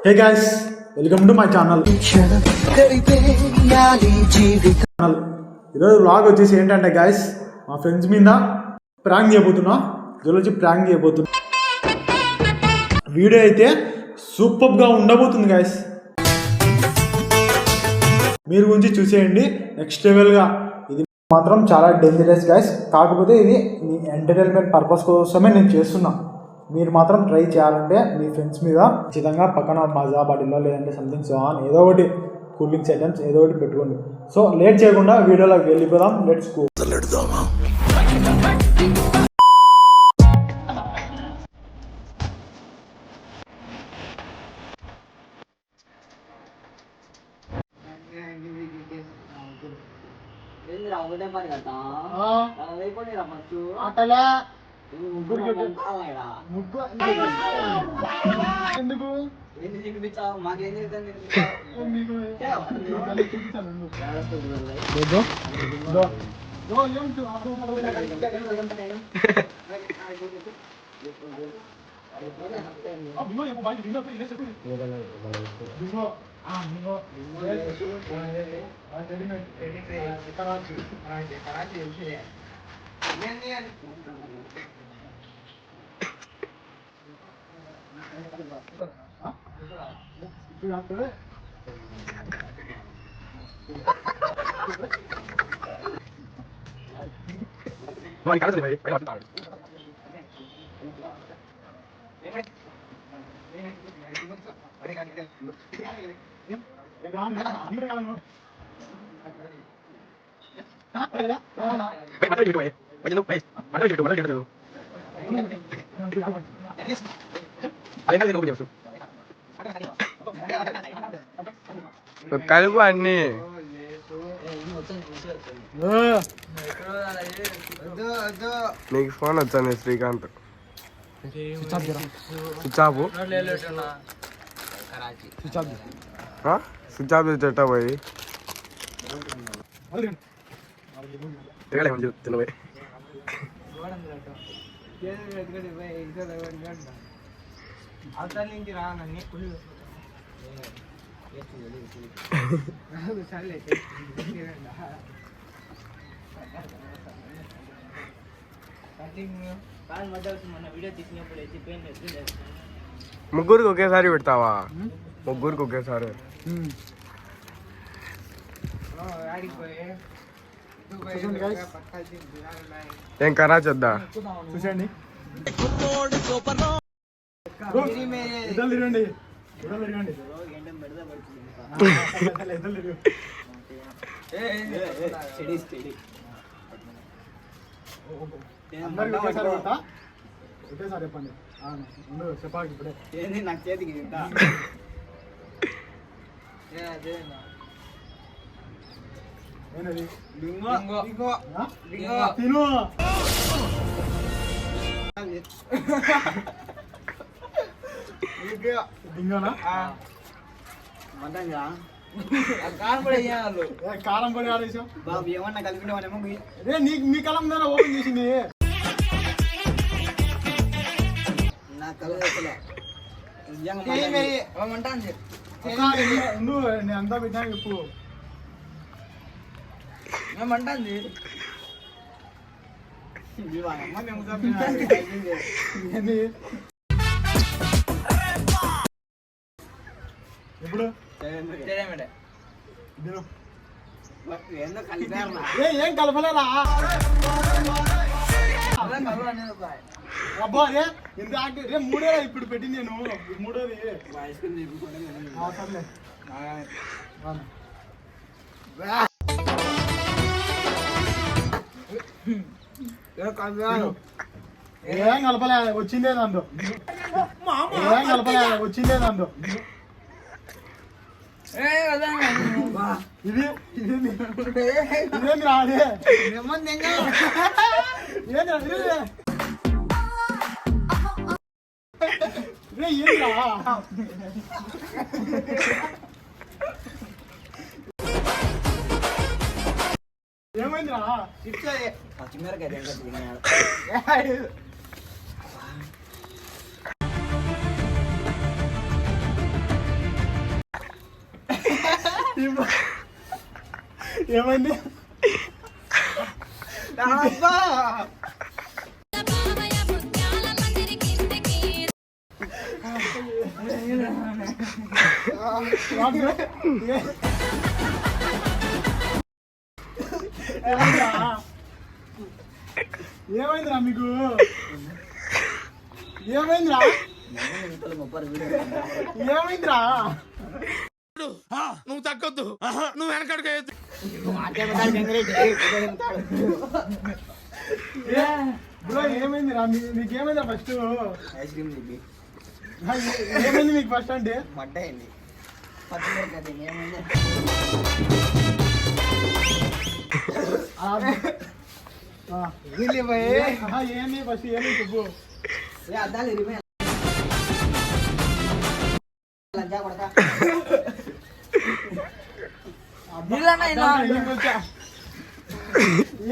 Hey guys, welcome to my channel. ఈరోజు vlog వచ్చేసి ఏంటంటే గైస్, మా ఫ్రెండ్స్ మీద ప్రాంక్ చేయబోతున్నా. జూలజీ ప్రాంక్ చేయబోతున్నా. వీడియో అయితే సూపర్గా ఉండబోతుంది గైస్. మీరు గురించి చూసేయండి. నెక్స్ట్ లెవెల్గా ఇది మాత్రం చాలా డేంజరస్ గైస్. కాకపోతే ఇది మీ ఎంటర్టైన్మెంట్ పర్పస్ కోసమే నేను చేస్తున్నా. మీరు మాత్రం ట్రై చేయాలంటే మీ ఫ్రెండ్స్ మీద ఖచ్చితంగా పక్కన మజా బాటిల్లో లేదంటే సంథింగ్ సో ఆన్ ఏదో ఒకటి కూల్ డ్రింక్స్ ఐటమ్స్ ఏదో ఒకటి పెట్టుకోండి. సో లేట్ చేయకుండా వీడియోలోకి వెళ్ళిపోదాం. Let's go. ఎందుకు మాకేం కలుపు అన్ని నీకు ఫోన్ వచ్చాను శ్రీకాంత్ స్విచ్ ఆఫ్ చెట్ట పోయి తినబోయి ముగ్గురికి ఒకేసారి పెడతావా? ముగ్గురికి ఒకేసారి ఏం కరాచీ వద్దా? చూసండి. ఒకేసారి చెప్పండి. చెప్పాలి ఇప్పుడే. ఏంది నాకు చేతికి ఏంటది? తిను. కారం పొడి ఆడేసాం బాబు. ఏమన్నా కలిపినామేమో నీకు మీ కలం మీద ఓపెన్ చేసింది. నువ్వు నేను అంతా పెట్టా చెప్పు. ఏమంటుంది? ఇప్పుడు ఏం కలపలేరా? అబ్బా రే ఎంత రే మూడేరా ఇప్పుడు పెట్టింది నేను. మూడోది ఏం కలపలే వచ్చిందే నందు. ఏం కలపలే వచ్చిందే నందు. ఇది ఇదేంది రాదే? ఏంది ఏమైందిరా? పచ్చిమిరకాయ ఏమైంది? ఏమైందిరా మీకు? ఏమైందిరా? ఏమైందిరా? నువ్వు తగ్గొద్దు, నువ్వు వెనకడుగు. బ్రో ఏమైందిరా? మీకేమైందిరా ఫస్ట్? ఐస్ క్రీమ్ ఏమైంది మీకు ఫస్ట్ అంటే? మడ్డాయండి ఏమైంది? ఏంది ఫస్ట్ ఏమైంది చెప్పు. అద్దాలు ఇరిపోయి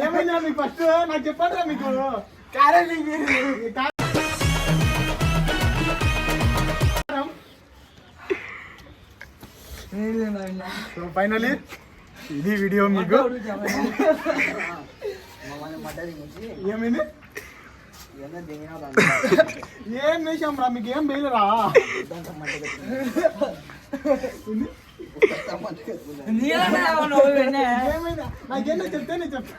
ఏమైందిరా మీకు ఫస్ట్? నాకు చెప్పండిరా మీకు. ఫైనలీ ఇది వీడియో మీకు. ఏమైంది? ఏం వేసాం రా మీకు? ఏం వేయలేరా? ఏమైందా? నాకేందో చెప్తే నేను చెప్తా.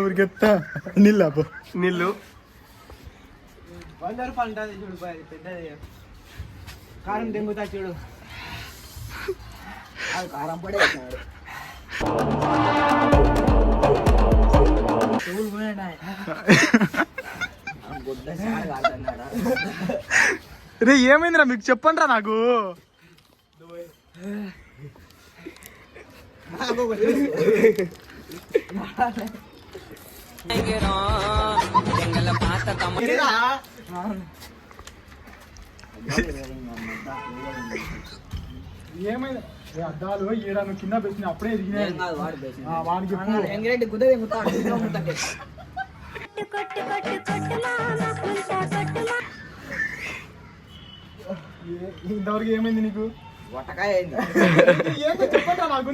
ఊరికెత్తా నీళ్ళు అప్పు నీళ్ళు 100 రూపాయలు ఉంటుంది చూడు, పెద్దది కారం తెంగుతా చూడు. అది కారం పడే రే ఏమైందిరా మీకు? చెప్పండి రా నాకు. ఏమైంది? అద్దాలు ఈడను కింద పెట్టిన అప్పుడే ఎదిగినాయి. వాడికి ఇంతవరకు ఏమైంది నీకు? వటకాయ ఏంటో చెప్పండి నాకు.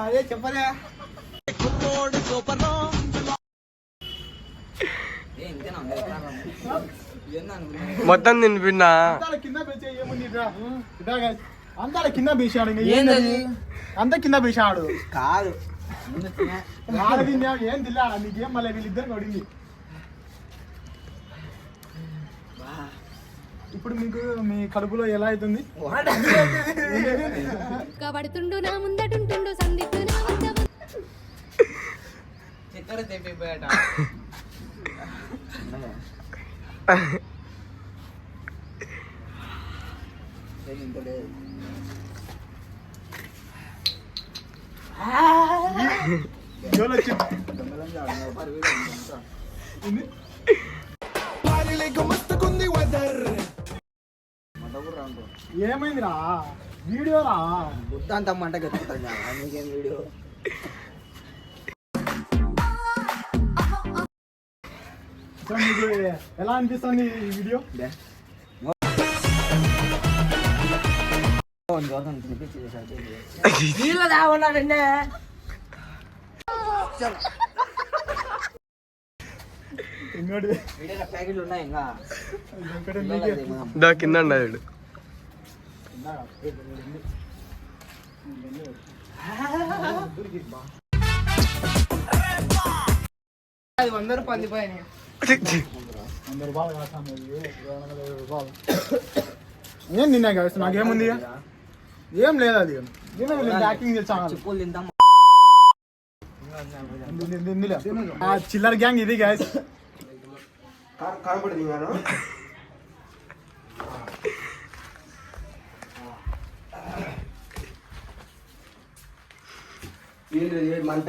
అదే చెప్పలే. మొత్తం తినిపిన్నా కింద పెంచే ఏముంది? అంతా కింద పేసాడు. అంతా కింద పేసాడు. కాదు ఏం తిల్లా నీకేం? మళ్ళీ వీళ్ళిద్దరు కొడింది. ఇప్పుడు మీకు మీ కడుపులో ఎలా అవుతుంది? చక్కెర తెప్పిపోయాట. ఏమైందిరా? వీడియో రా. బుద్ధ అంత మంట గెలుపుతాను నీకేం వీడియో. మీకు ఎలా అనిపిస్తుంది ఈ వీడియో? ప్యాకెట్లు ఉన్నాయి ఇంకా కింద ఉన్నాడు. అది 100 రూపాయలు పోయినాయి. 100 రూపాయలు కాదు, 250 రూపాయలు. ఏం తిన్నా కాదు, నాకేముంది? ఏం లేదు. అది యాక్టింగ్ చేస్తాను. చిల్లర గ్యాంగ్ ఇది గాయస్. మంట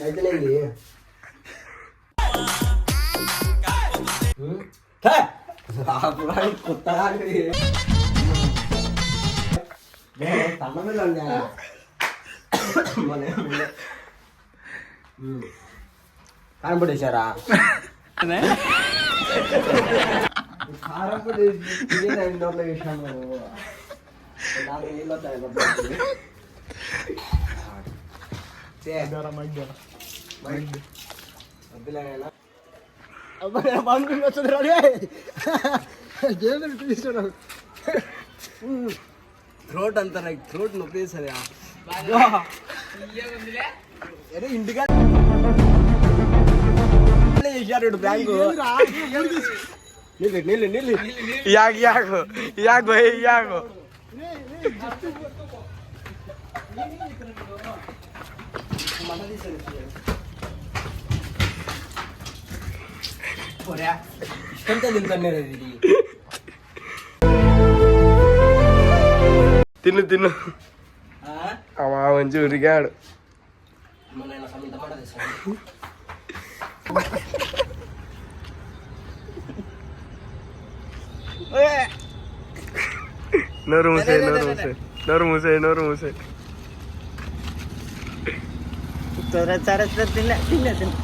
అయితేలేండి. కొత్తగా తన్న మీద కనపడేశారా కారపొడి ఇంట్లో వేసాను నాకు నీళ్ళు వస్తాయి థ్రోట్ అంతా నాకు థ్రోట్ నొప్పి వేస్తుంది ఇంటికా చేశారు బ్యాంకు నీళ్ళు నీళ్ళు యాగ్ యాగ్ యాగ్ భయ్ యాగ్ ఇష్టంతో తింటాను ఇది తిను తిను అమ్మా మంచి ఉరికాడు నోరు మూసే నోరు మూసే నోరు మూసే నోరు మూసే సరే తిన్నా తిన్నా తిన్నా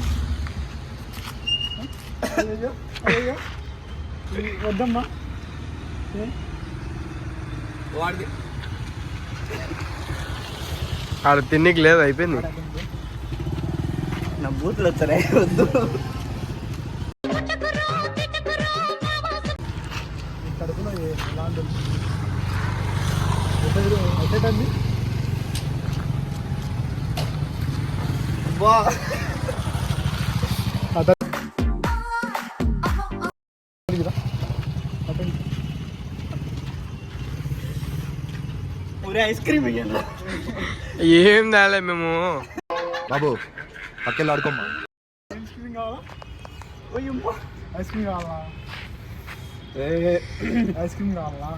వద్దమ్మా వాడిది ఆడ తిన్నికి లేదు అయిపోయింది నా బూట్లు వచ్చారా వద్దు కడుపులో ఎలాంటి ఎట్టండి బా ఐస్ క్రీమ్ ఏం దాలే మేము బాబు పక్కన ఆడుకోమ్మా ఐస్ క్రీమ్ కావాలా ఐస్ క్రీమ్ కావాలా ఐస్ క్రీమ్ కావాలా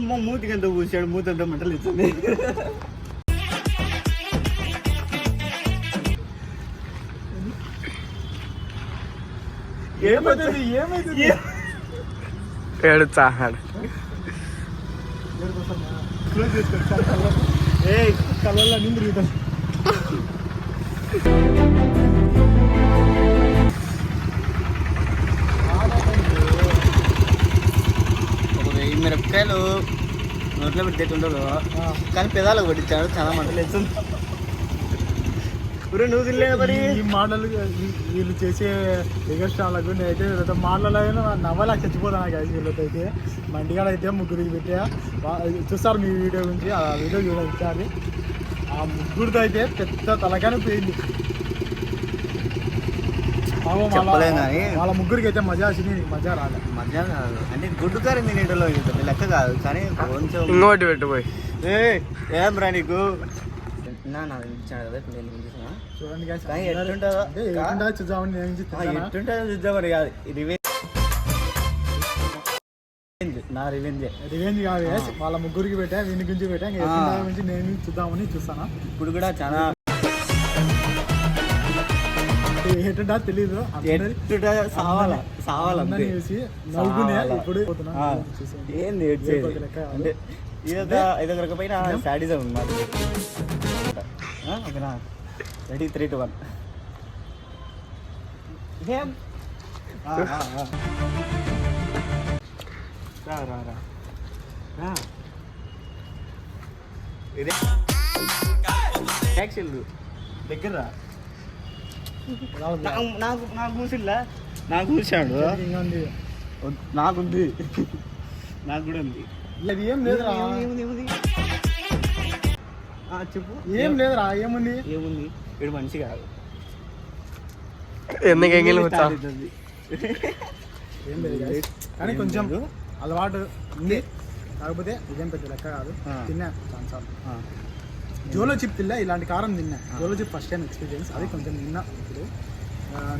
మా మూతికి ఎంత పూసాడు మూతి అంత మంటలు ఇస్తుంది ఏమైతుంది ఏమైతుంది ఏడు చాహాడు కళ్ళల్లో నిండు తిరుగుతాం మిరపకాయలు నోట్లో పెట్టేటుండదు కానీ పెదాలకు పట్టించాడు చాలా మంటలు వేస్తుంది నువ్వు తినలేదు మరి ఈ మాటలు వీళ్ళు చేసే ఎగస్ట్రాలకు నేనైతే మాటలైనా నవ్వలా చచ్చిపోతాను గాయస్ వీళ్ళతో అయితే మా ఇంటికాడ అయితే ముగ్గురికి పెట్టా చూస్తారు మీ వీడియో గురించి ఆ వీడియో చూడాలి ఆ ముగ్గురితో అయితే పెద్ద తలగానే పోయింది వాళ్ళ ముగ్గురికి అయితే మజా వచ్చింది నీకు మజా రాలే మజా కాదు అంటే గుడ్డు కారం తినేటలో లెక్క కాదు కానీ కొంచెం ఇంకోటి పెట్టిపోయి ఏం రా నీకు చూడండి కానీ ఎట్లుంటుందో చూద్దామని నేను ఎట్లుంటుందో చూద్దామని కాదు నా రివెంజ్ రివెంజ్ కాదు వాళ్ళ ముగ్గురికి పెట్టా వీని గురించి పెట్టా గురించి నేను చూద్దామని చూస్తాను ఇప్పుడు కూడా చాలా ఏంటంటే తెలీదు సావాలని చూసి నవ్వుకునే ఇప్పుడు ఏంది అంటే ఇదొక రకమైన సాడిజం ఉన్నమాట ఓకేనా రెడీ 3, 2, 1 ఏం రా రా రా రా ఇదే ట్యాక్సీ దగ్గర రా నాకు కూర్చుందా నాకు కూర్చాడు నాకుంది నాకు కూడా ఉంది అది ఏం లేదురా ఏముంది చెప్పు ఏం లేదురా ఏముంది వీడు మనిషి కాదు ఎందుకు ఎంగిల్ వచ్చా ఏం లేదు కానీ కొంచెం అలవాటు ఉంది కాకపోతే ఇదేం పెద్ద లెక్క కాదు తిన్నా చాలాసార్లు జోలో చిప్ తిన్నా ఇలాంటి కారం తిన్నా జోలో చిప్ ఫస్ట్ టైం ఎక్స్పీరియన్స్ అది కొంచెం తిన్నా ఇప్పుడు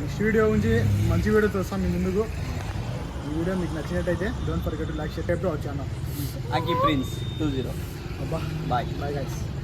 నెక్స్ట్ వీడియో గురించి మంచి వీడియోతో వస్తాం మీ ముందుకు ఈ వీడియో మీకు నచ్చినట్టయితే don't forget to like share ఎప్పుడు వచ్చాను అకి ప్రిన్స్ 20 అబ్బా బాయ్ బాయ్ గైస్